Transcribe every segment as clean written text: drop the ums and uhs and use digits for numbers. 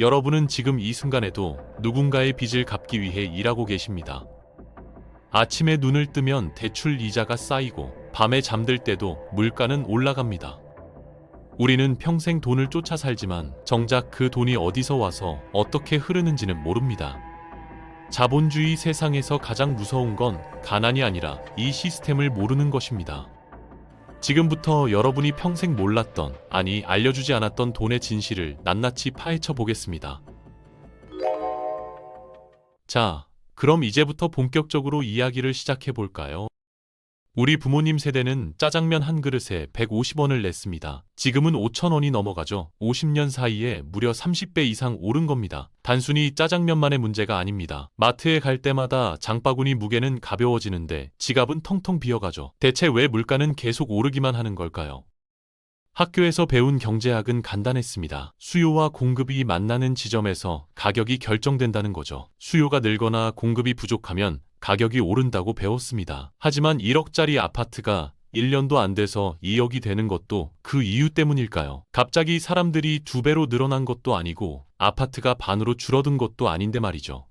여러분은 지금 이 순간에도 누군가의 빚을 갚기 위해 일하고 계십니다. 아침에 눈을 뜨면 대출 이자가 쌓이고 밤에 잠들 때도 물가는 올라갑니다. 우리는 평생 돈을 쫓아 살지만 정작 그 돈이 어디서 와서 어떻게 흐르는지는 모릅니다. 자본주의 세상에서 가장 무서운 건 가난이 아니라 이 시스템을 모르는 것입니다. 지금부터 여러분이 평생 몰랐던, 아니 알려주지 않았던 돈의 진실을 낱낱이 파헤쳐 보겠습니다. 자, 그럼 이제부터 본격적으로 이야기를 시작해 볼까요? 우리 부모님 세대는 짜장면 한 그릇에 150원을 냈습니다. 지금은 5,000원이 넘어가죠. 50년 사이에 무려 30배 이상 오른 겁니다. 단순히 짜장면만의 문제가 아닙니다. 마트에 갈 때마다 장바구니 무게는 가벼워지는데 지갑은 텅텅 비어가죠. 대체 왜 물가는 계속 오르기만 하는 걸까요? 학교에서 배운 경제학은 간단했습니다. 수요와 공급이 만나는 지점에서 가격이 결정된다는 거죠. 수요가 늘거나 공급이 부족하면 가격이 오른다고 배웠습니다. 하지만 1억짜리 아파트가 1년도 안 돼서 2억이 되는 것도 그 이유 때문일까요? 갑자기 사람들이 2배로 늘어난 것도 아니고 아파트가 반으로 줄어든 것도 아닌데 말이죠.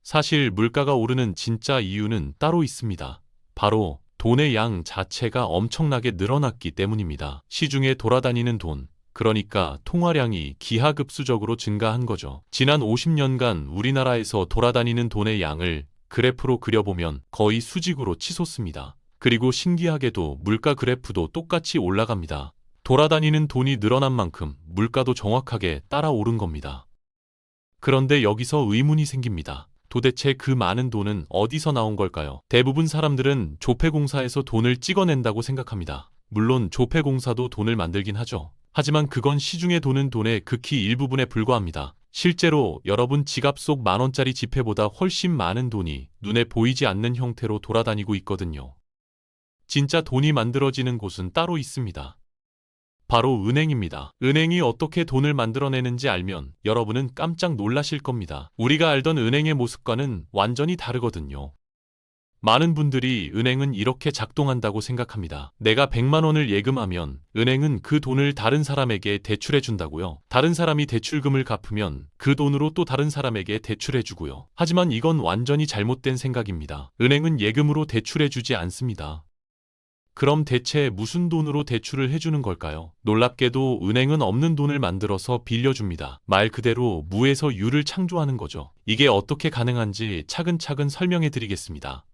사실 물가가 오르는 진짜 이유는 따로 있습니다. 바로 돈의 양 자체가 엄청나게 늘어났기 때문입니다. 시중에 돌아다니는 돈, 그러니까 통화량이 기하급수적으로 증가한 거죠. 지난 50년간 우리나라에서 돌아다니는 돈의 양을 그래프로 그려보면 거의 수직으로 치솟습니다. 그리고 신기하게도 물가 그래프도 똑같이 올라갑니다. 돌아다니는 돈이 늘어난 만큼 물가도 정확하게 따라 오른 겁니다. 그런데 여기서 의문이 생깁니다. 도대체 그 많은 돈은 어디서 나온 걸까요? 대부분 사람들은 조폐공사에서 돈을 찍어낸다고 생각합니다. 물론 조폐공사도 돈을 만들긴 하죠. 하지만 그건 시중에 도는 돈의 극히 일부분에 불과합니다. 실제로 여러분 지갑 속 10,000원짜리 지폐보다 훨씬 많은 돈이 눈에 보이지 않는 형태로 돌아다니고 있거든요. 진짜 돈이 만들어지는 곳은 따로 있습니다. 바로 은행입니다. 은행이 어떻게 돈을 만들어내는지 알면 여러분은 깜짝 놀라실 겁니다. 우리가 알던 은행의 모습과는 완전히 다르거든요. 많은 분들이 은행은 이렇게 작동한다고 생각합니다. 내가 100만 원을 예금하면 은행은 그 돈을 다른 사람에게 대출해 준다고요. 다른 사람이 대출금을 갚으면 그 돈으로 또 다른 사람에게 대출해 주고요. 하지만 이건 완전히 잘못된 생각입니다. 은행은 예금으로 대출해 주지 않습니다. 그럼 대체 무슨 돈으로 대출을 해주는 걸까요? 놀랍게도 은행은 없는 돈을 만들어서 빌려줍니다. 말 그대로 무에서 유를 창조하는 거죠. 이게 어떻게 가능한지 차근차근 설명해 드리겠습니다.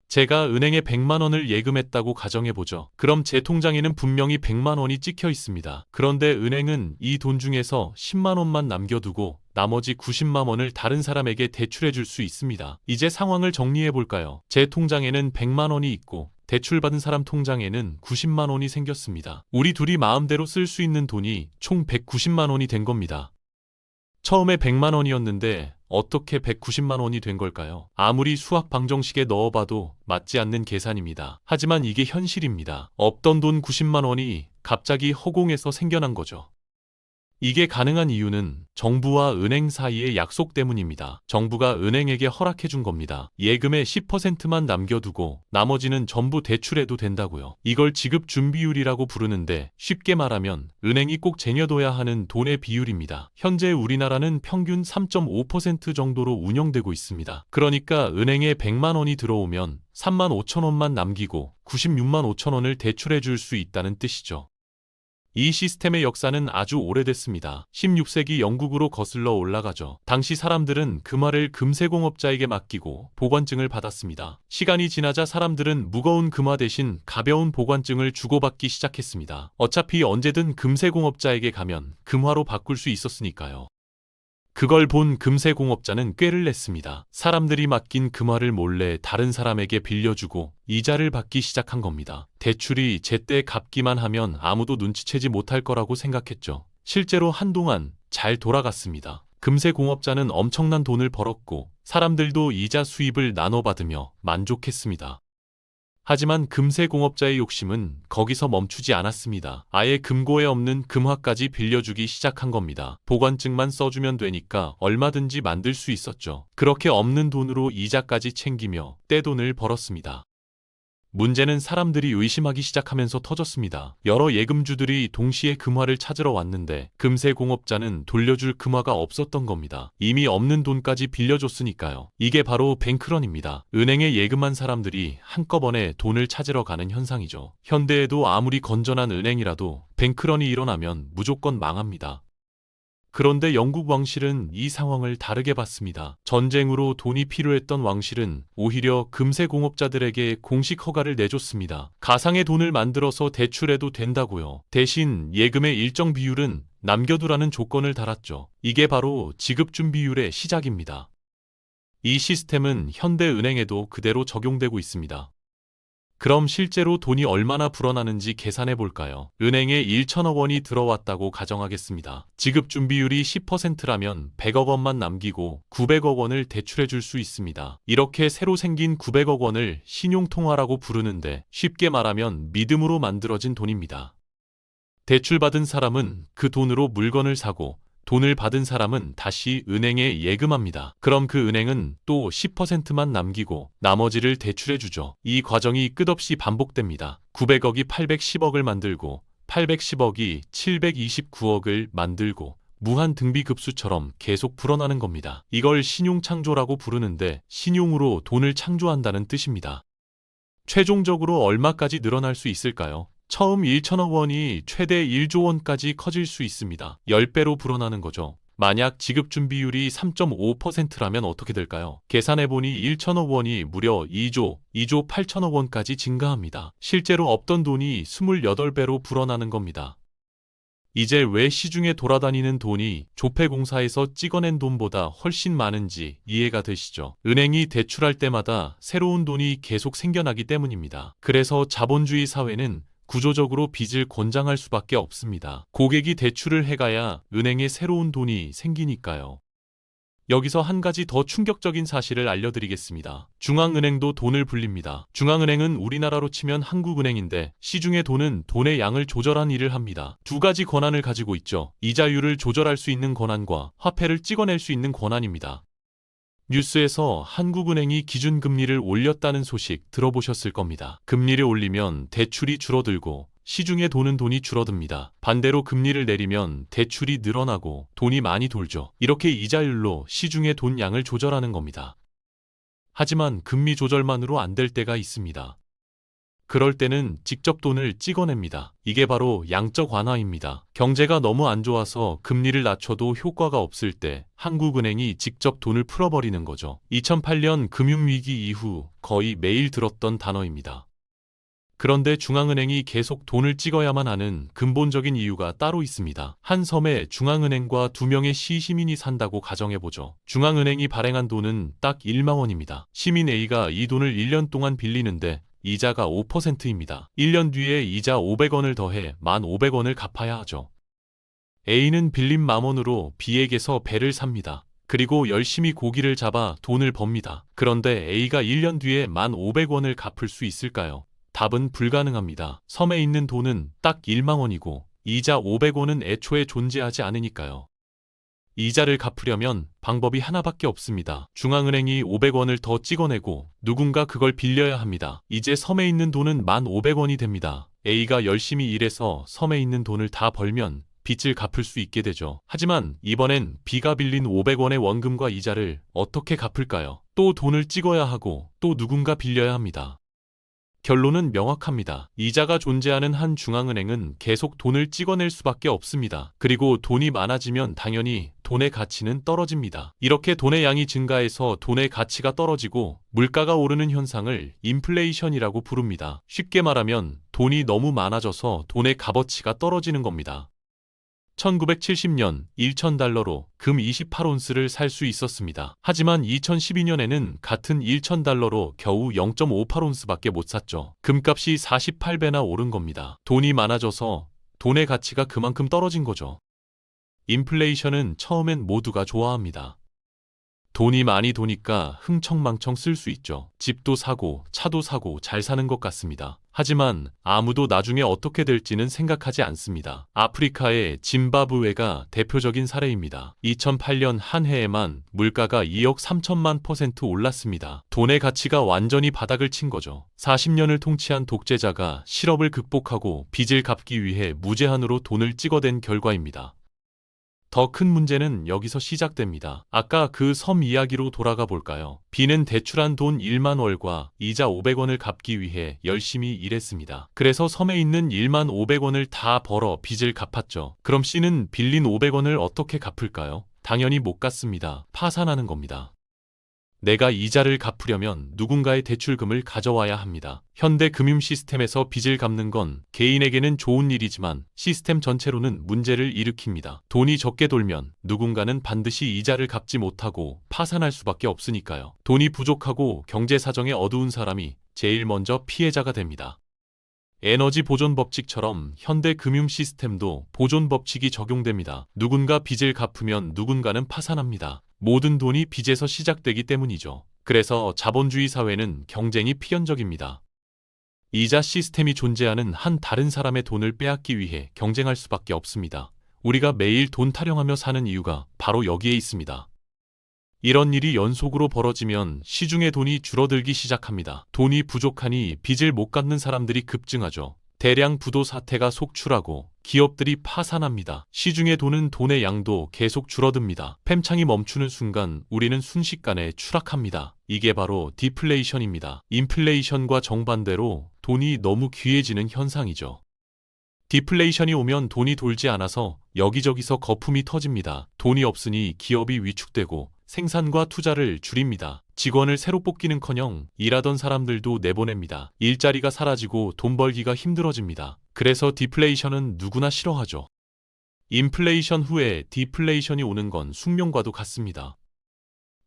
제가 은행에 100만 원을 예금했다고 가정해보죠. 그럼 제 통장에는 분명히 100만 원이 찍혀 있습니다. 그런데 은행은 이 돈 중에서 10만 원만 남겨두고 나머지 90만 원을 다른 사람에게 대출해 줄 수 있습니다. 이제 상황을 정리해 볼까요? 제 통장에는 100만 원이 있고 대출받은 사람 통장에는 90만 원이 생겼습니다. 우리 둘이 마음대로 쓸 수 있는 돈이 총 190만 원이 된 겁니다. 처음에 100만 원이었는데 어떻게 190만 원이 된 걸까요? 아무리 수학 방정식에 넣어봐도 맞지 않는 계산입니다. 하지만 이게 현실입니다. 없던 돈 90만 원이 갑자기 허공에서 생겨난 거죠. 이게 가능한 이유는 정부와 은행 사이의 약속 때문입니다. 정부가 은행에게 허락해 준 겁니다. 예금의 10%만 남겨두고 나머지는 전부 대출해도 된다고요. 이걸 지급 준비율이라고 부르는데 쉽게 말하면 은행이 꼭 쟁여둬야 하는 돈의 비율입니다. 현재 우리나라는 평균 3.5% 정도로 운영되고 있습니다. 그러니까 은행에 100만 원이 들어오면 3만 5천 원만 남기고 96만 5천 원을 대출해 줄 수 있다는 뜻이죠. 이 시스템의 역사는 아주 오래됐습니다. 16세기 영국으로 거슬러 올라가죠. 당시 사람들은 금화를 금세공업자에게 맡기고 보관증을 받았습니다. 시간이 지나자 사람들은 무거운 금화 대신 가벼운 보관증을 주고받기 시작했습니다. 어차피 언제든 금세공업자에게 가면 금화로 바꿀 수 있었으니까요. 그걸 본 금세공업자는 꾀를 냈습니다. 사람들이 맡긴 금화를 몰래 다른 사람에게 빌려주고 이자를 받기 시작한 겁니다. 대출이 제때 갚기만 하면 아무도 눈치채지 못할 거라고 생각했죠. 실제로 한동안 잘 돌아갔습니다. 금세공업자는 엄청난 돈을 벌었고 사람들도 이자 수입을 나눠받으며 만족했습니다. 하지만 금세공업자의 욕심은 거기서 멈추지 않았습니다. 아예 금고에 없는 금화까지 빌려주기 시작한 겁니다. 보관증만 써주면 되니까 얼마든지 만들 수 있었죠. 그렇게 없는 돈으로 이자까지 챙기며 떼돈을 벌었습니다. 문제는 사람들이 의심하기 시작하면서 터졌습니다. 여러 예금주들이 동시에 금화를 찾으러 왔는데 금세 공업자는 돌려줄 금화가 없었던 겁니다. 이미 없는 돈까지 빌려줬으니까요. 이게 바로 뱅크런입니다. 은행에 예금한 사람들이 한꺼번에 돈을 찾으러 가는 현상이죠. 현대에도 아무리 건전한 은행이라도 뱅크런이 일어나면 무조건 망합니다. 그런데 영국 왕실은 이 상황을 다르게 봤습니다. 전쟁으로 돈이 필요했던 왕실은 오히려 금세 공업자들에게 공식 허가를 내줬습니다. 가상의 돈을 만들어서 대출해도 된다고요. 대신 예금의 일정 비율은 남겨두라는 조건을 달았죠. 이게 바로 지급준비율의 시작입니다. 이 시스템은 현대은행에도 그대로 적용되고 있습니다. 그럼 실제로 돈이 얼마나 불어나는지 계산해 볼까요? 은행에 1천억 원이 들어왔다고 가정하겠습니다. 지급 준비율이 10%라면 100억 원만 남기고 900억 원을 대출해 줄 수 있습니다. 이렇게 새로 생긴 900억 원을 신용통화라고 부르는데 쉽게 말하면 믿음으로 만들어진 돈입니다. 대출받은 사람은 그 돈으로 물건을 사고 돈을 받은 사람은 다시 은행에 예금합니다. 그럼 그 은행은 또 10%만 남기고 나머지를 대출해주죠. 이 과정이 끝없이 반복됩니다. 900억이 810억을 만들고 810억이 729억을 만들고 무한 등비급수처럼 계속 불어나는 겁니다. 이걸 신용창조라고 부르는데 신용으로 돈을 창조한다는 뜻입니다. 최종적으로 얼마까지 늘어날 수 있을까요? 처음 1천억 원이 최대 1조 원까지 커질 수 있습니다. 10배로 불어나는 거죠. 만약 지급준비율이 3.5%라면 어떻게 될까요? 계산해보니 1천억 원이 무려 2조 8천억 원까지 증가합니다. 실제로 없던 돈이 28배로 불어나는 겁니다. 이제 왜 시중에 돌아다니는 돈이 조폐공사에서 찍어낸 돈보다 훨씬 많은지 이해가 되시죠? 은행이 대출할 때마다 새로운 돈이 계속 생겨나기 때문입니다. 그래서 자본주의 사회는 구조적으로 빚을 권장할 수밖에 없습니다. 고객이 대출을 해가야 은행에 새로운 돈이 생기니까요. 여기서 한 가지 더 충격적인 사실을 알려드리겠습니다. 중앙은행도 돈을 불립니다. 중앙은행은 우리나라로 치면 한국은행인데 시중의 돈은 돈의 양을 조절한 일을 합니다. 두 가지 권한을 가지고 있죠. 이자율을 조절할 수 있는 권한과 화폐를 찍어낼 수 있는 권한입니다. 뉴스에서 한국은행이 기준금리를 올렸다는 소식 들어보셨을 겁니다. 금리를 올리면 대출이 줄어들고 시중에 도는 돈이 줄어듭니다. 반대로 금리를 내리면 대출이 늘어나고 돈이 많이 돌죠. 이렇게 이자율로 시중의 돈 양을 조절하는 겁니다. 하지만 금리 조절만으로 안 될 때가 있습니다. 그럴 때는 직접 돈을 찍어냅니다. 이게 바로 양적 완화입니다. 경제가 너무 안 좋아서 금리를 낮춰도 효과가 없을 때 한국은행이 직접 돈을 풀어버리는 거죠. 2008년 금융위기 이후 거의 매일 들었던 단어입니다. 그런데 중앙은행이 계속 돈을 찍어야만 하는 근본적인 이유가 따로 있습니다. 한 섬에 중앙은행과 2명의 시민이 산다고 가정해보죠. 중앙은행이 발행한 돈은 딱 1만 원입니다. 시민 A가 이 돈을 1년 동안 빌리는데 이자가 5%입니다. 1년 뒤에 이자 500원을 더해 1,500원을 갚아야 하죠. A는 빌린 10,000원으로 B에게서 배를 삽니다. 그리고 열심히 고기를 잡아 돈을 법니다. 그런데 A가 1년 뒤에 1,500원을 갚을 수 있을까요? 답은 불가능합니다. 섬에 있는 돈은 딱 1만 원이고 이자 500원은 애초에 존재하지 않으니까요. 이자를 갚으려면 방법이 하나밖에 없습니다. 중앙은행이 500원을 더 찍어내고 누군가 그걸 빌려야 합니다. 이제 섬에 있는 돈은 1,500원이 됩니다. A가 열심히 일해서 섬에 있는 돈을 다 벌면 빚을 갚을 수 있게 되죠. 하지만 이번엔 B가 빌린 500원의 원금과 이자를 어떻게 갚을까요? 또 돈을 찍어야 하고 또 누군가 빌려야 합니다. 결론은 명확합니다. 이자가 존재하는 한 중앙은행은 계속 돈을 찍어낼 수밖에 없습니다. 그리고 돈이 많아지면 당연히 돈의 가치는 떨어집니다. 이렇게 돈의 양이 증가해서 돈의 가치가 떨어지고 물가가 오르는 현상을 인플레이션이라고 부릅니다. 쉽게 말하면 돈이 너무 많아져서 돈의 값어치가 떨어지는 겁니다. 1970년 1,000달러로 금 28온스를 살 수 있었습니다. 하지만 2012년에는 같은 1,000달러로 겨우 0.58온스밖에 못 샀죠. 금값이 48배나 오른 겁니다. 돈이 많아져서 돈의 가치가 그만큼 떨어진 거죠. 인플레이션은 처음엔 모두가 좋아합니다. 돈이 많이 도니까 흥청망청 쓸 수 있죠. 집도 사고 차도 사고 잘 사는 것 같습니다. 하지만 아무도 나중에 어떻게 될지는 생각하지 않습니다. 아프리카의 짐바브웨가 대표적인 사례입니다. 2008년 한 해에만 물가가 2억 3천만 % 올랐습니다. 돈의 가치가 완전히 바닥을 친 거죠. 40년을 통치한 독재자가 실업을 극복하고 빚을 갚기 위해 무제한으로 돈을 찍어댄 결과입니다. 더 큰 문제는 여기서 시작됩니다. 아까 그 섬 이야기로 돌아가 볼까요? B는 대출한 돈 1만 월과 이자 500원을 갚기 위해 열심히 일했습니다. 그래서 섬에 있는 1만 500원을 다 벌어 빚을 갚았죠. 그럼 C는 빌린 500원을 어떻게 갚을까요? 당연히 못 갚습니다. 파산하는 겁니다. 내가 이자를 갚으려면 누군가의 대출금을 가져와야 합니다. 현대 금융 시스템에서 빚을 갚는 건 개인에게는 좋은 일이지만 시스템 전체로는 문제를 일으킵니다. 돈이 적게 돌면 누군가는 반드시 이자를 갚지 못하고 파산할 수밖에 없으니까요. 돈이 부족하고 경제 사정이 어두운 사람이 제일 먼저 피해자가 됩니다. 에너지 보존 법칙처럼 현대 금융 시스템도 보존 법칙이 적용됩니다. 누군가 빚을 갚으면 누군가는 파산합니다. 모든 돈이 빚에서 시작되기 때문이죠. 그래서 자본주의 사회는 경쟁이 필연적입니다. 이자 시스템이 존재하는 한 다른 사람의 돈을 빼앗기 위해 경쟁할 수밖에 없습니다. 우리가 매일 돈 타령하며 사는 이유가 바로 여기에 있습니다. 이런 일이 연속으로 벌어지면 시중의 돈이 줄어들기 시작합니다. 돈이 부족하니 빚을 못 갚는 사람들이 급증하죠. 대량 부도 사태가 속출하고 기업들이 파산합니다. 시중에 도는 돈의 양도 계속 줄어듭니다. 팽창이 멈추는 순간 우리는 순식간에 추락합니다. 이게 바로 디플레이션입니다. 인플레이션과 정반대로 돈이 너무 귀해지는 현상이죠. 디플레이션이 오면 돈이 돌지 않아서 여기저기서 거품이 터집니다. 돈이 없으니 기업이 위축되고 생산과 투자를 줄입니다. 직원을 새로 뽑기는커녕 일하던 사람들도 내보냅니다. 일자리가 사라지고 돈 벌기가 힘들어집니다. 그래서 디플레이션은 누구나 싫어하죠. 인플레이션 후에 디플레이션이 오는 건 숙명과도 같습니다.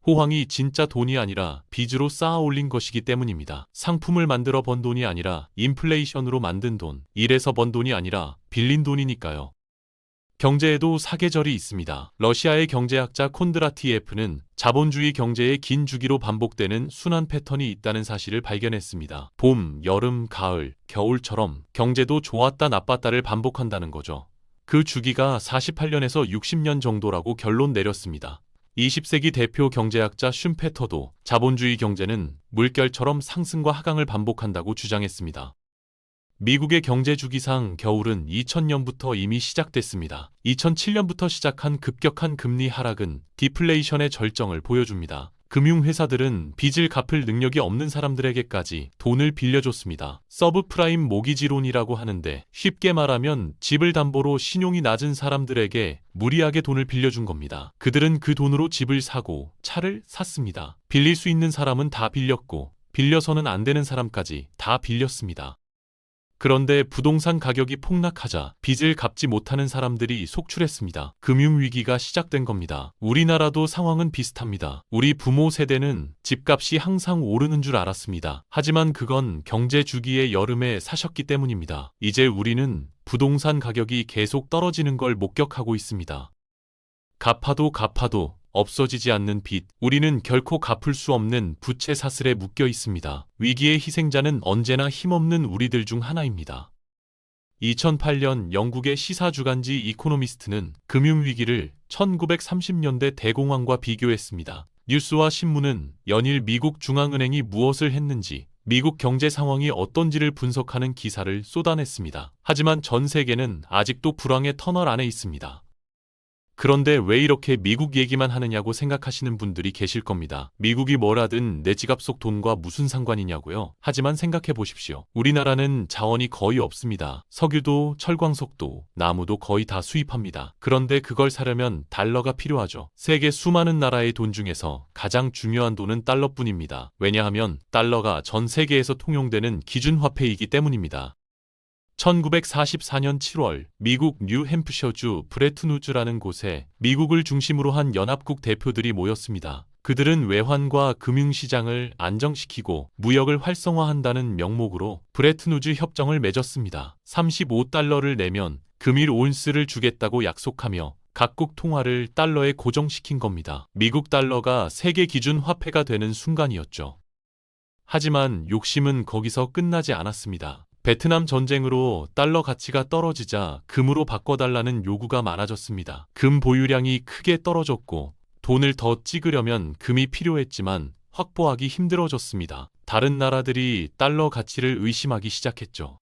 호황이 진짜 돈이 아니라 빚으로 쌓아 올린 것이기 때문입니다. 상품을 만들어 번 돈이 아니라 인플레이션으로 만든 돈, 일해서 번 돈이 아니라 빌린 돈이니까요. 경제에도 사계절이 있습니다. 러시아의 경제학자 콘드라티예프는 자본주의 경제의 긴 주기로 반복되는 순환 패턴이 있다는 사실을 발견했습니다. 봄, 여름, 가을, 겨울처럼 경제도 좋았다 나빴다를 반복한다는 거죠. 그 주기가 48년에서 60년 정도라고 결론 내렸습니다. 20세기 대표 경제학자 슌페터도 자본주의 경제는 물결처럼 상승과 하강을 반복한다고 주장했습니다. 미국의 경제 주기상 겨울은 2000년부터 이미 시작됐습니다. 2007년부터 시작한 급격한 금리 하락은 디플레이션의 절정을 보여줍니다. 금융회사들은 빚을 갚을 능력이 없는 사람들에게까지 돈을 빌려줬습니다. 서브프라임 모기지론이라고 하는데 쉽게 말하면 집을 담보로 신용이 낮은 사람들에게 무리하게 돈을 빌려준 겁니다. 그들은 그 돈으로 집을 사고 차를 샀습니다. 빌릴 수 있는 사람은 다 빌렸고 빌려서는 안 되는 사람까지 다 빌렸습니다. 그런데 부동산 가격이 폭락하자 빚을 갚지 못하는 사람들이 속출했습니다. 금융위기가 시작된 겁니다. 우리나라도 상황은 비슷합니다. 우리 부모 세대는 집값이 항상 오르는 줄 알았습니다. 하지만 그건 경제 주기의 여름에 사셨기 때문입니다. 이제 우리는 부동산 가격이 계속 떨어지는 걸 목격하고 있습니다. 갚아도 없어지지 않는 빚, 우리는 결코 갚을 수 없는 부채 사슬에 묶여 있습니다. 위기의 희생자는 언제나 힘없는 우리들 중 하나입니다. 2008년 영국의 시사주간지 이코노미스트는 금융위기를 1930년대 대공황과 비교했습니다. 뉴스와 신문은 연일 미국 중앙은행이 무엇을 했는지, 미국 경제 상황이 어떤지를 분석하는 기사를 쏟아냈습니다. 하지만 전 세계는 아직도 불황의 터널 안에 있습니다. 그런데 왜 이렇게 미국 얘기만 하느냐고 생각하시는 분들이 계실 겁니다. 미국이 뭘 하든 내 지갑 속 돈과 무슨 상관이냐고요? 하지만 생각해 보십시오. 우리나라는 자원이 거의 없습니다. 석유도, 철광석도, 나무도 거의 다 수입합니다. 그런데 그걸 사려면 달러가 필요하죠. 세계 수많은 나라의 돈 중에서 가장 중요한 돈은 달러뿐입니다. 왜냐하면 달러가 전 세계에서 통용되는 기준화폐이기 때문입니다. 1944년 7월 미국 뉴햄프셔주 브레튼우즈라는 곳에 미국을 중심으로 한 연합국 대표들이 모였습니다. 그들은 외환과 금융시장을 안정시키고 무역을 활성화한다는 명목으로 브레튼우즈 협정을 맺었습니다. 35달러를 내면 금일 온스를 주겠다고 약속하며 각국 통화를 달러에 고정시킨 겁니다. 미국 달러가 세계 기준 화폐가 되는 순간이었죠. 하지만 욕심은 거기서 끝나지 않았습니다. 베트남 전쟁으로 달러 가치가 떨어지자 금으로 바꿔달라는 요구가 많아졌습니다. 금 보유량이 크게 떨어졌고 돈을 더 찍으려면 금이 필요했지만 확보하기 힘들어졌습니다. 다른 나라들이 달러 가치를 의심하기 시작했죠.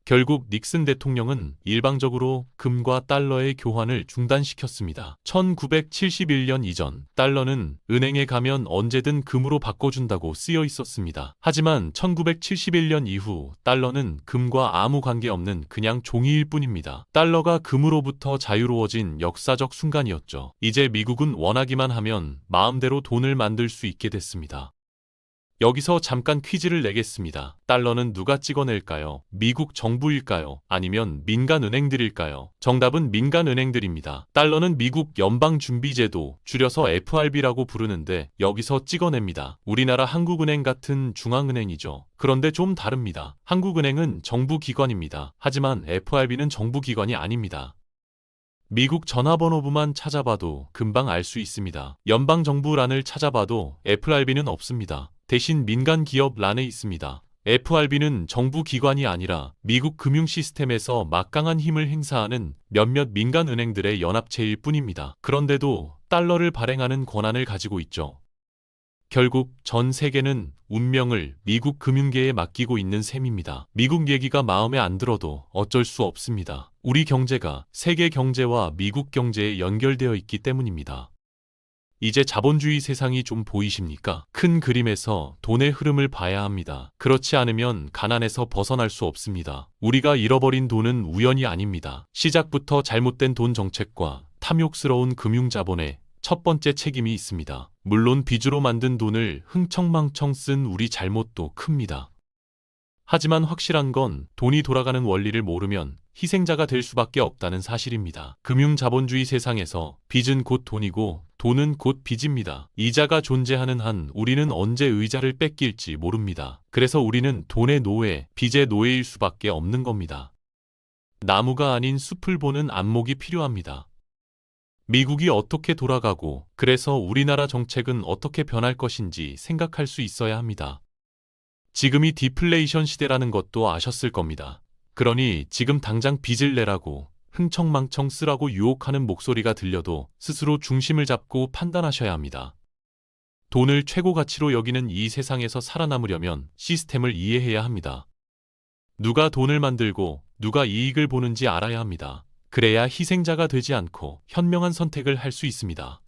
결국 닉슨 대통령은 일방적으로 금과 달러의 교환을 중단시켰습니다. 1971년 이전 달러는 은행에 가면 언제든 금으로 바꿔준다고 쓰여 있었습니다. 하지만 1971년 이후 달러는 금과 아무 관계없는 그냥 종이일 뿐입니다. 달러가 금으로부터 자유로워진 역사적 순간이었죠. 이제 미국은 원하기만 하면 마음대로 돈을 만들 수 있게 됐습니다. 여기서 잠깐 퀴즈를 내겠습니다. 달러는 누가 찍어낼까요? 미국 정부일까요? 아니면 민간은행들일까요? 정답은 민간은행들입니다. 달러는 미국 연방준비제도, 줄여서 FRB라고 부르는데 여기서 찍어냅니다. 우리나라 한국은행 같은 중앙은행이죠. 그런데 좀 다릅니다. 한국은행은 정부기관입니다. 하지만 FRB는 정부기관이 아닙니다. 미국 전화번호부만 찾아봐도 금방 알 수 있습니다. 연방정부란을 찾아봐도 FRB는 없습니다. 대신 민간기업 란에 있습니다. FRB는 정부 기관이 아니라 미국 금융 시스템에서 막강한 힘을 행사하는 몇몇 민간은행들의 연합체일 뿐입니다. 그런데도 달러를 발행하는 권한을 가지고 있죠. 결국 전 세계는 운명을 미국 금융계에 맡기고 있는 셈입니다. 미국 얘기가 마음에 안 들어도 어쩔 수 없습니다. 우리 경제가 세계 경제와 미국 경제에 연결되어 있기 때문입니다. 이제 자본주의 세상이 좀 보이십니까? 큰 그림에서 돈의 흐름을 봐야 합니다. 그렇지 않으면 가난에서 벗어날 수 없습니다. 우리가 잃어버린 돈은 우연이 아닙니다. 시작부터 잘못된 돈 정책과 탐욕스러운 금융자본에 첫 번째 책임이 있습니다. 물론 빚으로 만든 돈을 흥청망청 쓴 우리 잘못도 큽니다. 하지만 확실한 건 돈이 돌아가는 원리를 모르면 희생자가 될 수밖에 없다는 사실입니다. 금융자본주의 세상에서 빚은 곧 돈이고 돈은 곧 빚입니다. 이자가 존재하는 한 우리는 언제 의자를 뺏길지 모릅니다. 그래서 우리는 돈의 노예, 빚의 노예일 수밖에 없는 겁니다. 나무가 아닌 숲을 보는 안목이 필요합니다. 미국이 어떻게 돌아가고 그래서 우리나라 정책은 어떻게 변할 것인지 생각할 수 있어야 합니다. 지금이 디플레이션 시대라는 것도 아셨을 겁니다. 그러니 지금 당장 빚을 내라고 흥청망청 쓰라고 유혹하는 목소리가 들려도 스스로 중심을 잡고 판단하셔야 합니다. 돈을 최고 가치로 여기는 이 세상에서 살아남으려면 시스템을 이해해야 합니다. 누가 돈을 만들고 누가 이익을 보는지 알아야 합니다. 그래야 희생자가 되지 않고 현명한 선택을 할 수 있습니다.